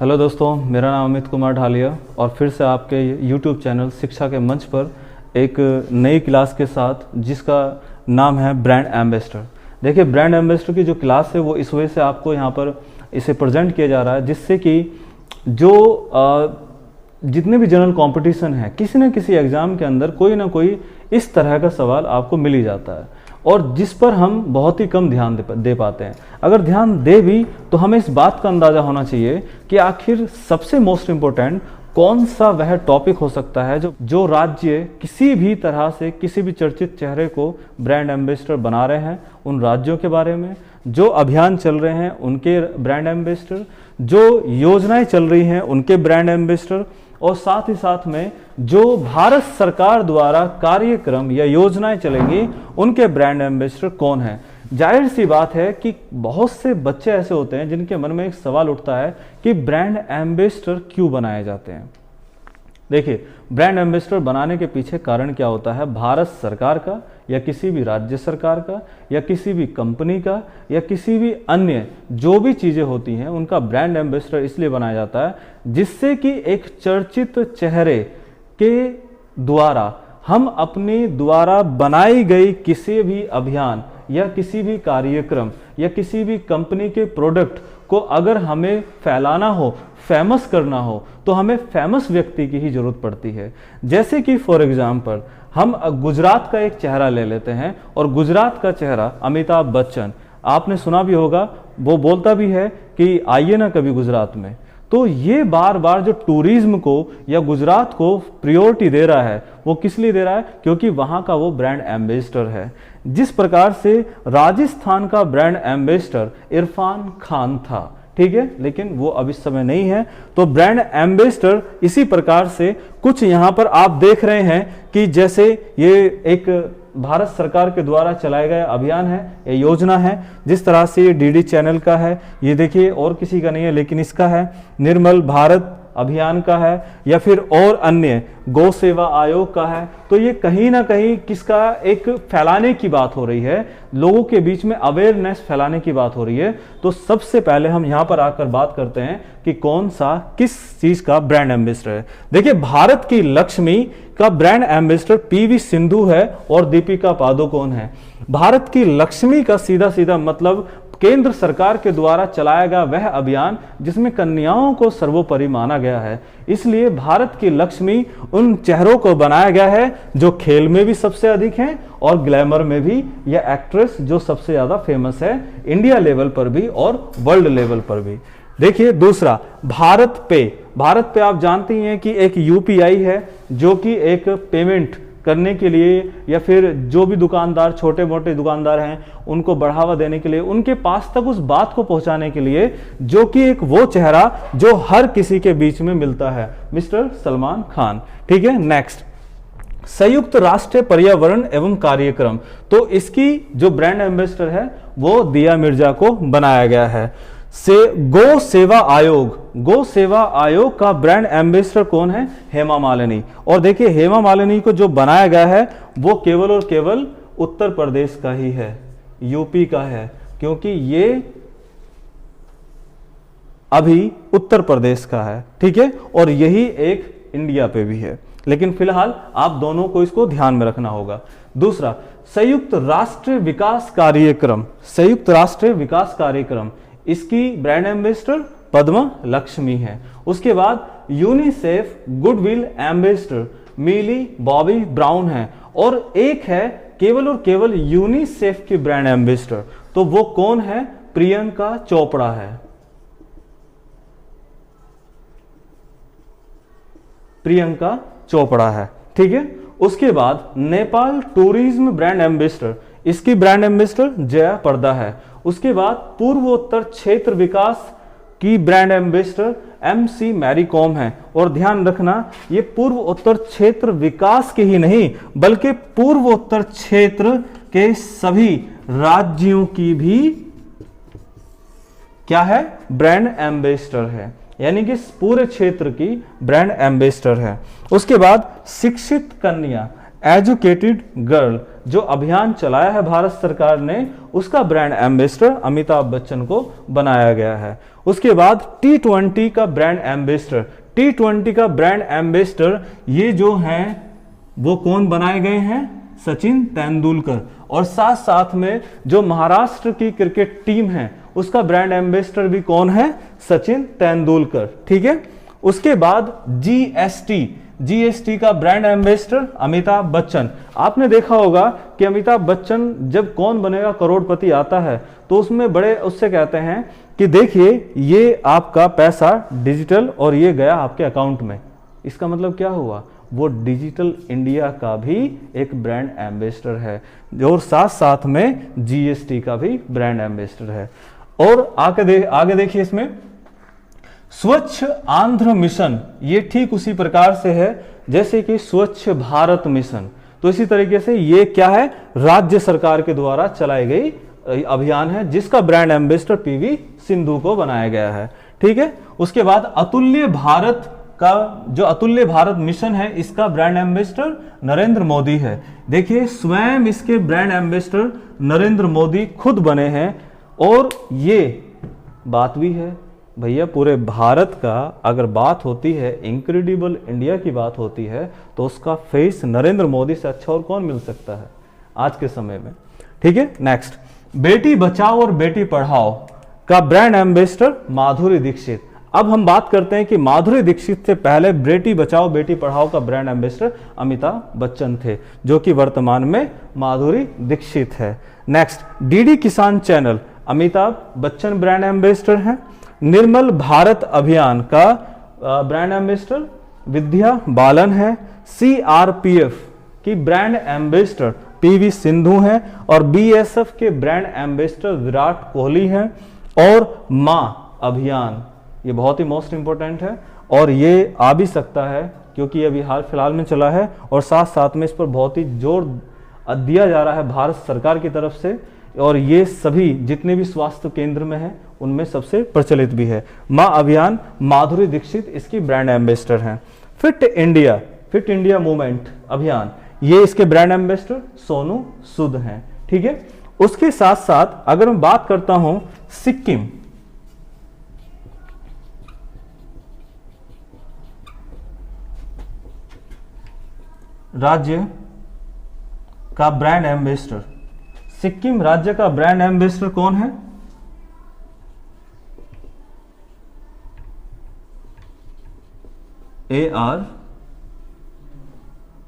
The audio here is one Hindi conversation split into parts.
हेलो दोस्तों, मेरा नाम अमित कुमार ढालिया और फिर से आपके यूट्यूब चैनल शिक्षा के मंच पर एक नई क्लास के साथ जिसका नाम है ब्रांड एम्बेसडर। देखिए, ब्रांड एम्बेसडर की जो क्लास है वो इस वजह से आपको यहाँ पर इसे प्रेजेंट किया जा रहा है जिससे कि जो जितने भी जनरल कंपटीशन है, किसी न किसी एग्ज़ाम के अंदर कोई ना कोई इस तरह का सवाल आपको मिल ही जाता है और जिस पर हम बहुत ही कम ध्यान दे पाते हैं। अगर ध्यान दे भी तो हमें इस बात का अंदाज़ा होना चाहिए कि आखिर सबसे मोस्ट इम्पोर्टेंट कौन सा वह टॉपिक हो सकता है जो राज्य किसी भी तरह से किसी भी चर्चित चेहरे को ब्रांड एम्बेसडर बना रहे हैं, उन राज्यों के बारे में, जो अभियान चल रहे हैं उनके ब्रांड एम्बेसडर, जो योजनाएं चल रही हैं उनके ब्रांड एम्बेसडर, और साथ ही साथ में जो भारत सरकार द्वारा कार्यक्रम या योजनाएं चलेंगी उनके ब्रांड एम्बेसडर कौन है। जाहिर सी बात है कि बहुत से बच्चे ऐसे होते हैं जिनके मन में एक सवाल उठता है कि ब्रांड एम्बेसडर क्यों बनाए जाते हैं। देखिए, ब्रांड एम्बेसडर बनाने के पीछे कारण क्या होता है, भारत सरकार का या किसी भी राज्य सरकार का या किसी भी कंपनी का या किसी भी अन्य जो भी चीज़ें होती हैं उनका ब्रांड एम्बेसडर इसलिए बनाया जाता है जिससे कि एक चर्चित चेहरे के द्वारा हम अपने द्वारा बनाई गई किसी भी अभियान या किसी भी कार्यक्रम या किसी भी कंपनी के प्रोडक्ट को अगर हमें फैलाना हो, फेमस करना हो, तो हमें फेमस व्यक्ति की ही जरूरत पड़ती है। जैसे कि फॉर एग्जाम्पल हम गुजरात का एक चेहरा ले लेते हैं और गुजरात का चेहरा अमिताभ बच्चन, आपने सुना भी होगा, वो बोलता भी है कि आइए ना कभी गुजरात में। तो ये बार बार जो टूरिज्म को या गुजरात को प्रायोरिटी दे रहा है वो किस लिए दे रहा है, क्योंकि वहाँ का वो ब्रांड एम्बेसडर है। जिस प्रकार से राजस्थान का ब्रांड एम्बेसडर इरफान खान था, ठीक है, लेकिन वो अब इस समय नहीं है। तो ब्रांड एम्बेसडर इसी प्रकार से कुछ यहाँ पर आप देख रहे हैं कि जैसे ये एक भारत सरकार के द्वारा चलाए गए अभियान है, ये योजना है। जिस तरह से ये डीडी चैनल का है, ये देखिए और किसी का नहीं है लेकिन इसका है, निर्मल भारत अभियान का है, या फिर और अन्य गौ सेवा आयोग का है। तो ये कहीं ना कहीं किसका एक फैलाने की बात हो रही है, लोगों के बीच में अवेयरनेस फैलाने की बात हो रही है। तो सबसे पहले हम यहाँ पर आकर बात करते हैं कि कौन सा किस चीज का ब्रांड एम्बेसडर है। देखिए, भारत की लक्ष्मी का ब्रांड एम्बेसडर पीवी सिंधु है और दीपिका पादुकोण है। भारत की लक्ष्मी का सीधा सीधा मतलब केंद्र सरकार के द्वारा चलाया गया वह अभियान जिसमें कन्याओं को सर्वोपरि माना गया है। इसलिए भारत की लक्ष्मी उन चेहरों को बनाया गया है जो खेल में भी सबसे अधिक हैं और ग्लैमर में भी, या एक्ट्रेस जो सबसे ज्यादा फेमस है इंडिया लेवल पर भी और वर्ल्ड लेवल पर भी। देखिए, दूसरा भारत पे। भारत पे आप जानते हैं कि एक यूपीआई है जो कि एक पेमेंट करने के लिए या फिर जो भी दुकानदार, छोटे मोटे दुकानदार हैं, उनको बढ़ावा देने के लिए, उनके पास तक उस बात को पहुंचाने के लिए, जो कि एक वो चेहरा जो हर किसी के बीच में मिलता है, मिस्टर सलमान खान। ठीक है, नेक्स्ट, संयुक्त राष्ट्र पर्यावरण एवं कार्यक्रम। तो इसकी जो ब्रांड एम्बेसडर है वो दिया मिर्जा को बनाया गया है। से गौ सेवा आयोग, गौ सेवा आयोग का ब्रांड एम्बेसडर कौन है, हेमा मालिनी। और देखिए, हेमा मालिनी को जो बनाया गया है वो केवल और केवल उत्तर प्रदेश का ही है, यूपी का है, क्योंकि ये अभी उत्तर प्रदेश का है, ठीक है, और यही एक इंडिया पे भी है। लेकिन फिलहाल आप दोनों को इसको ध्यान में रखना होगा। दूसरा, संयुक्त राष्ट्र विकास कार्यक्रम, संयुक्त राष्ट्र विकास कार्यक्रम, इसकी ब्रांड एम्बेसडर पद्मा लक्ष्मी है। उसके बाद यूनिसेफ गुडविल एम्बेसडर मिली बॉबी ब्राउन है, और एक है केवल और केवल यूनिसेफ की ब्रांड एम्बेसडर, तो वो कौन है, प्रियंका चोपड़ा है। प्रियंका चोपड़ा है, ठीक है। उसके बाद नेपाल टूरिज्म ब्रांड एम्बेसडर, इसकी ब्रांड एम्बेसडर जया पर्दा है। उसके बाद पूर्वोत्तर क्षेत्र विकास की brand ambassador MC Mary Kom है। और ध्यान रखना, ये पूर्वोत्तर क्षेत्र विकास के ही नहीं बल्कि पूर्वोत्तर क्षेत्र के सभी राज्यों की भी क्या है, ब्रांड एम्बेसडर है, यानी कि पूरे क्षेत्र की ब्रांड एम्बेसडर है। उसके बाद शिक्षित कन्या, एजुकेटेड गर्ल जो अभियान चलाया है भारत सरकार ने, उसका ब्रांड एम्बेसडर अमिताभ बच्चन को बनाया गया है। उसके बाद T20 का ब्रांड एम्बेसडर, T20 का ब्रांड एम्बेसडर ये जो हैं वो कौन बनाए गए हैं? सचिन तेंदुलकर। और साथ साथ में जो महाराष्ट्र की क्रिकेट टीम है उसका ब्रांड एम्बेसडर भी कौन है? सचिन तेंदुलकर। ठीक है। उसके बाद जीएसटी का ब्रांड एम्बेसडर अमिताभ बच्चन। आपने देखा होगा कि अमिताभ बच्चन जब कौन बनेगा करोड़पति आता है तो उसमें बड़े उससे कहते हैं कि देखिए ये आपका पैसा डिजिटल और ये गया आपके अकाउंट में। इसका मतलब क्या हुआ? वो डिजिटल इंडिया का भी एक ब्रांड एम्बेसडर है और साथ साथ में जीएसटी का भी ब्रांड एम्बेसडर है। और आगे देखिए इसमें स्वच्छ आंध्र मिशन, ये ठीक उसी प्रकार से है जैसे कि स्वच्छ भारत मिशन। तो इसी तरीके से ये क्या है? राज्य सरकार के द्वारा चलाई गई अभियान है जिसका ब्रांड एम्बेसडर पीवी सिंधु को बनाया गया है। ठीक है। उसके बाद अतुल्य भारत का जो अतुल्य भारत मिशन है इसका ब्रांड एम्बेसडर नरेंद्र मोदी है। देखिए स्वयं इसके ब्रांड एम्बेसडर नरेंद्र मोदी खुद बने हैं। और ये बात भी है भैया, पूरे भारत का अगर बात होती है, इनक्रेडिबल इंडिया की बात होती है, तो उसका फेस नरेंद्र मोदी से अच्छा और कौन मिल सकता है आज के समय में। ठीक है। नेक्स्ट, बेटी बचाओ और बेटी पढ़ाओ का ब्रांड एम्बेसडर माधुरी दीक्षित। अब हम बात करते हैं कि माधुरी दीक्षित से पहले बेटी बचाओ बेटी पढ़ाओ का ब्रांड एम्बेसडर अमिताभ बच्चन थे, जो कि वर्तमान में माधुरी दीक्षित है। नेक्स्ट, डीडी किसान channel Amitabh Bachchan brand ambassador हैं। निर्मल भारत अभियान का ब्रांड एम्बेसडर विद्या बालन है। सीआरपीएफ की ब्रांड एम्बेसडर पीवी सिंधु हैं और बीएसएफ के ब्रांड एम्बेसडर विराट कोहली हैं। और मां अभियान, ये बहुत ही मोस्ट इंपॉर्टेंट है और ये आ भी सकता है क्योंकि ये अभी हाल फिलहाल में चला है और साथ साथ में इस पर बहुत ही जोर दिया जा रहा है भारत सरकार की तरफ से। और ये सभी जितने भी स्वास्थ्य केंद्र में है उनमें सबसे प्रचलित भी है। मां अभियान, माधुरी दीक्षित इसकी ब्रांड एम्बेसडर हैं। फिट इंडिया मूवमेंट अभियान, ये इसके ब्रांड एम्बेसडर सोनू सूद हैं। ठीक है। उसके साथ साथ अगर मैं बात करता हूं सिक्किम, राज्य का ब्रांड एम्बेसडर, सिक्किम राज्य का ब्रांड एम्बेसडर कौन है? AR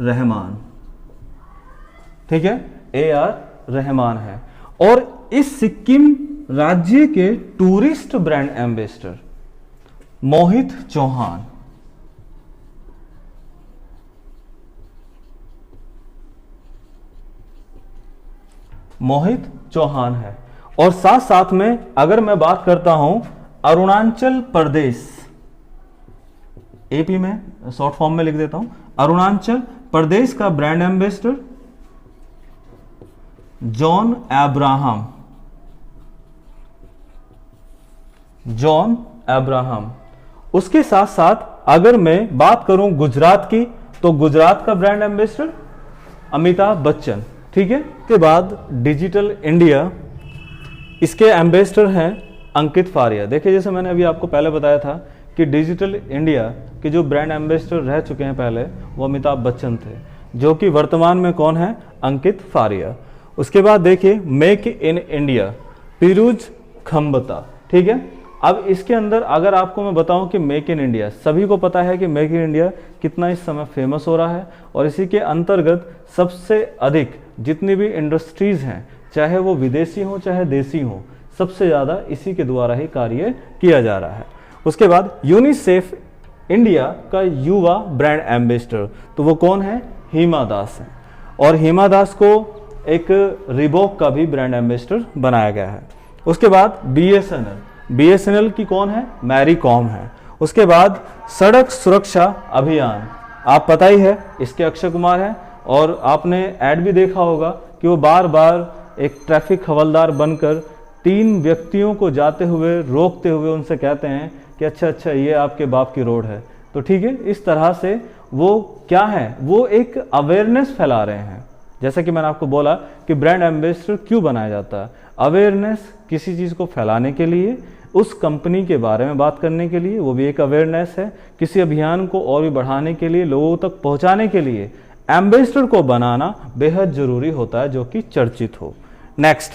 रहमान। ठीक है। AR रहमान है। और इस सिक्किम राज्य के tourist brand ambassador Mohit Chauhan. Mohit Chauhan है। और साथ साथ में अगर मैं बात करता हूं अरुणाचल प्रदेश, एपी में शॉर्ट फॉर्म में लिख देता हूं, अरुणाचल प्रदेश का ब्रांड एम्बेसडर जॉन अब्राहम। उसके साथ साथ अगर मैं बात करूं गुजरात की, तो गुजरात का ब्रांड एम्बेसडर अमिताभ बच्चन। ठीक है। के बाद डिजिटल इंडिया, इसके एम्बेसडर हैं अंकित फारिया। देखिए जैसे मैंने अभी आपको पहले बताया था कि डिजिटल इंडिया के जो ब्रांड एम्बेसडर रह चुके हैं पहले वो अमिताभ बच्चन थे, जो कि वर्तमान में कौन है? अंकित फारिया। उसके बाद देखिए मेक इन इंडिया पीरूज खम्बता। ठीक है। अब इसके अंदर अगर आपको मैं बताऊं कि मेक इन इंडिया, सभी को पता है कि मेक इन इंडिया कितना इस समय फेमस हो रहा है और इसी के अंतर्गत सबसे अधिक जितनी भी इंडस्ट्रीज हैं, चाहे वो विदेशी हो चाहे देसी हो, सबसे ज़्यादा इसी के द्वारा ही कार्य किया जा रहा है। उसके बाद यूनिसेफ इंडिया का युवा ब्रांड एम्बेसडर, तो वो कौन है? हिमा दास है। और हिमा दास को एक रिबॉक का भी ब्रांड एम्बेसडर बनाया गया है। उसके बाद बीएसएनएल की कौन है? मैरी कॉम है। उसके बाद सड़क सुरक्षा अभियान, आप पता ही है इसके अक्षय कुमार है और आपने ऐड भी देखा होगा कि वो बार बार एक ट्रैफिक हवलदार बनकर 3 व्यक्तियों को जाते हुए रोकते हुए उनसे कहते हैं कि अच्छा ये आपके बाप की रोड है। तो ठीक है, इस तरह से वो क्या है, वो एक अवेयरनेस फैला रहे हैं। जैसा कि मैंने आपको बोला कि ब्रांड एम्बेसडर क्यों बनाया जाता है, अवेयरनेस किसी चीज़ को फैलाने के लिए, उस कंपनी के बारे में बात करने के लिए, वो भी एक अवेयरनेस है। किसी अभियान को और भी बढ़ाने के लिए, लोगों तक पहुंचाने के लिए एम्बेसडर को बनाना बेहद जरूरी होता है जो कि चर्चित हो। नेक्स्ट,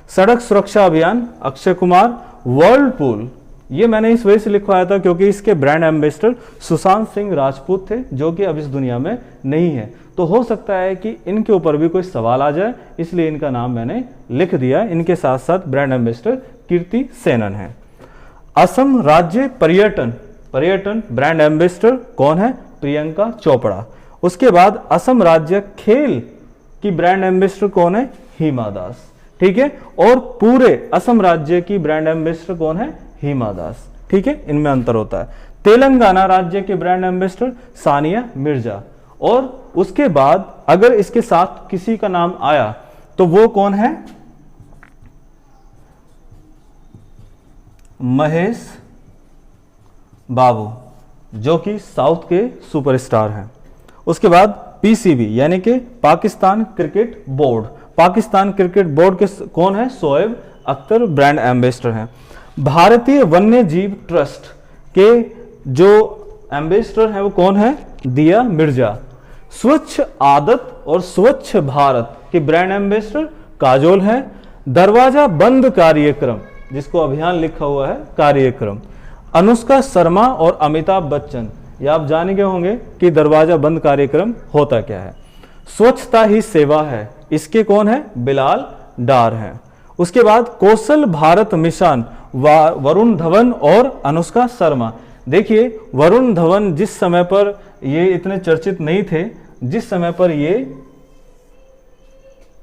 सड़क सुरक्षा अभियान, अक्षय कुमार। वर्लपूल, ये मैंने इस वजह से लिखवाया था क्योंकि इसके ब्रांड एम्बेसडर सुशांत सिंह राजपूत थे, जो कि अब इस दुनिया में नहीं है। तो हो सकता है कि इनके ऊपर भी कोई सवाल आ जाए, इसलिए इनका नाम मैंने लिख दिया। इनके साथ साथ ब्रांड एम्बेसडर कीर्ति सेनन है। असम राज्य पर्यटन ब्रांड एम्बेसडर कौन है, प्रियंका चोपड़ा। उसके बाद असम राज्य खेल की ब्रांड एम्बेसडर कौन है, हिमा दास। ठीक है, और पूरे असम राज्य की ब्रांड एम्बेसडर कौन है, हिमा दास। ठीक है, इनमें अंतर होता है। तेलंगाना राज्य के ब्रांड एम्बेसडर सानिया मिर्जा। और उसके बाद अगर इसके साथ किसी का नाम आया तो वो कौन है, महेश बाबू, जो कि साउथ के सुपरस्टार हैं। उसके बाद पीसीबी यानी कि Pakistan cricket board, Pakistan cricket board के कौन है, शोएब अख्तर ब्रांड एम्बेसडर हैं। भारतीय वन्य जीव ट्रस्ट के जो एम्बेसडर है वो कौन है, दिया मिर्जा। स्वच्छ आदत और स्वच्छ भारत के ब्रांड एम्बेसडर काजोल है। दरवाजा बंद कार्यक्रम, जिसको अभियान लिखा हुआ है कार्यक्रम, अनुष्का शर्मा और अमिताभ बच्चन। ये आप जान गए होंगे कि दरवाजा बंद कार्यक्रम होता क्या है। स्वच्छता ही सेवा है, इसके कौन है, बिलाल डार हैं। उसके बाद कौशल भारत मिशन, वरुण धवन और अनुष्का शर्मा। देखिए वरुण धवन जिस समय पर ये इतने चर्चित नहीं थे, जिस समय पर ये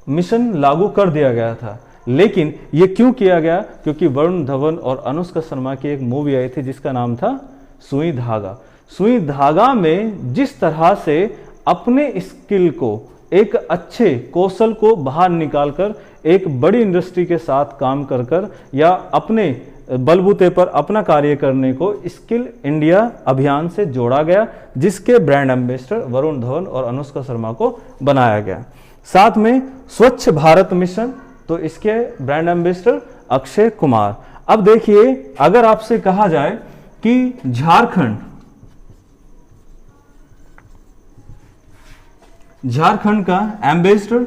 मिशन लागू कर दिया गया था, लेकिन ये क्यों किया गया, क्योंकि वरुण धवन और अनुष्का शर्मा की एक मूवी आई थी जिसका नाम था सुई धागा। सुई धागा में जिस तरह से अपने स्किल को, एक अच्छे कौशल को बाहर निकालकर एक बड़ी इंडस्ट्री के साथ काम कर या अपने बलबूते पर अपना कार्य करने को स्किल इंडिया अभियान से जोड़ा गया, जिसके ब्रांड एम्बेसडर वरुण धवन और अनुष्का शर्मा को बनाया गया। साथ में स्वच्छ भारत मिशन, तो इसके ब्रांड एम्बेसडर अक्षय कुमार। अब देखिए अगर आपसे कहा जाए कि झारखंड का एम्बेसडर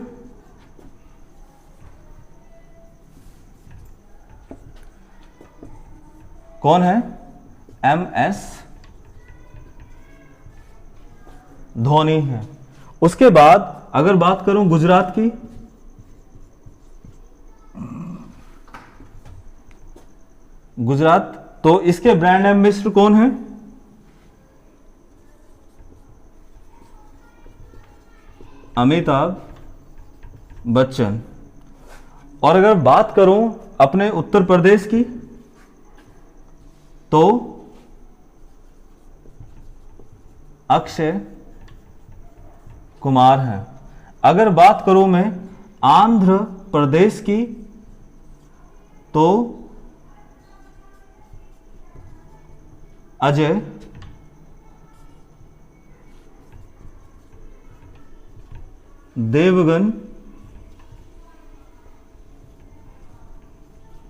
कौन है, MS धोनी है। उसके बाद अगर बात करूं गुजरात की, गुजरात, तो इसके ब्रांड एम्बेसडर कौन है, अमिताभ बच्चन। और अगर बात करूं अपने उत्तर प्रदेश की, तो अक्षय कुमार है। अगर बात करूं मैं आंध्र प्रदेश की, तो अजय देवगन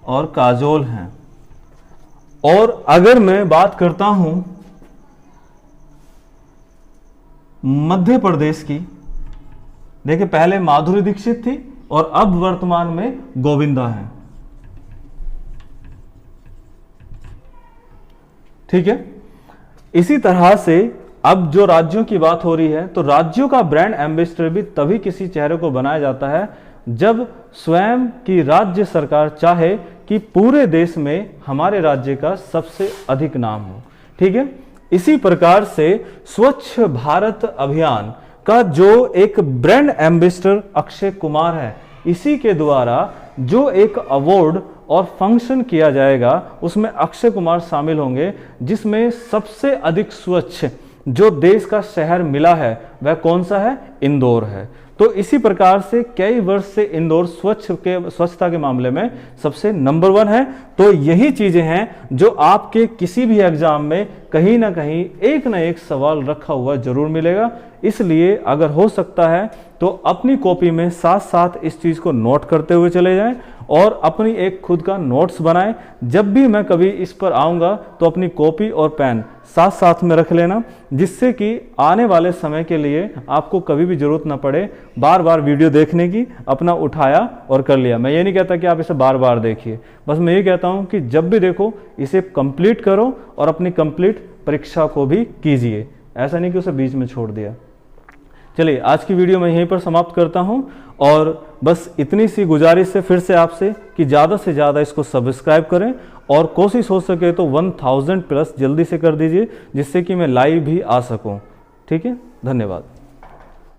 और काजोल हैं। और अगर मैं बात करता हूं मध्य प्रदेश की, देखिए पहले माधुरी दीक्षित थी और अब वर्तमान में गोविंदा है। ठीक है, इसी तरह से अब जो राज्यों की बात हो रही है, तो राज्यों का ब्रांड एम्बेसडर भी तभी किसी चेहरे को बनाया जाता है जब स्वयं की राज्य सरकार चाहे कि पूरे देश में हमारे राज्य का सबसे अधिक नाम हो। ठीक है, इसी प्रकार से स्वच्छ भारत अभियान का जो एक ब्रांड एम्बेसडर अक्षय कुमार है, इसी के द्वारा जो एक अवार्ड और फंक्शन किया जाएगा उसमें अक्षय कुमार शामिल होंगे, जिसमें सबसे अधिक स्वच्छ जो देश का शहर मिला है वह कौन सा है, इंदौर है। तो इसी प्रकार से कई वर्ष से इंदौर स्वच्छता के मामले में सबसे नंबर 1 है। तो यही चीजें हैं जो आपके किसी भी एग्जाम में कहीं ना कहीं एक ना एक सवाल रखा हुआ जरूर मिलेगा। इसलिए अगर हो सकता है तो अपनी कॉपी में साथ साथ इस चीज़ को नोट करते हुए चले जाएं और अपनी एक खुद का नोट्स बनाएं। जब भी मैं कभी इस पर आऊँगा तो अपनी कॉपी और पेन साथ साथ में रख लेना, जिससे कि आने वाले समय के लिए आपको कभी भी ज़रूरत ना पड़े बार बार वीडियो देखने की। अपना उठाया और कर लिया। मैं ये नहीं कहता कि आप इसे बार बार देखिए, बस मैं ये कहता हूँ कि जब भी देखो इसे कंप्लीट करो और अपनी कंप्लीट परीक्षा को भी कीजिए। ऐसा नहीं कि उसे बीच में छोड़ दिया। चलिए आज की वीडियो मैं यहीं पर समाप्त करता हूं और बस इतनी सी गुजारिश है फिर से आपसे कि ज़्यादा से ज़्यादा इसको सब्सक्राइब करें और कोशिश हो सके तो 1000 प्लस जल्दी से कर दीजिए, जिससे कि मैं लाइव भी आ सकूं। ठीक है, धन्यवाद।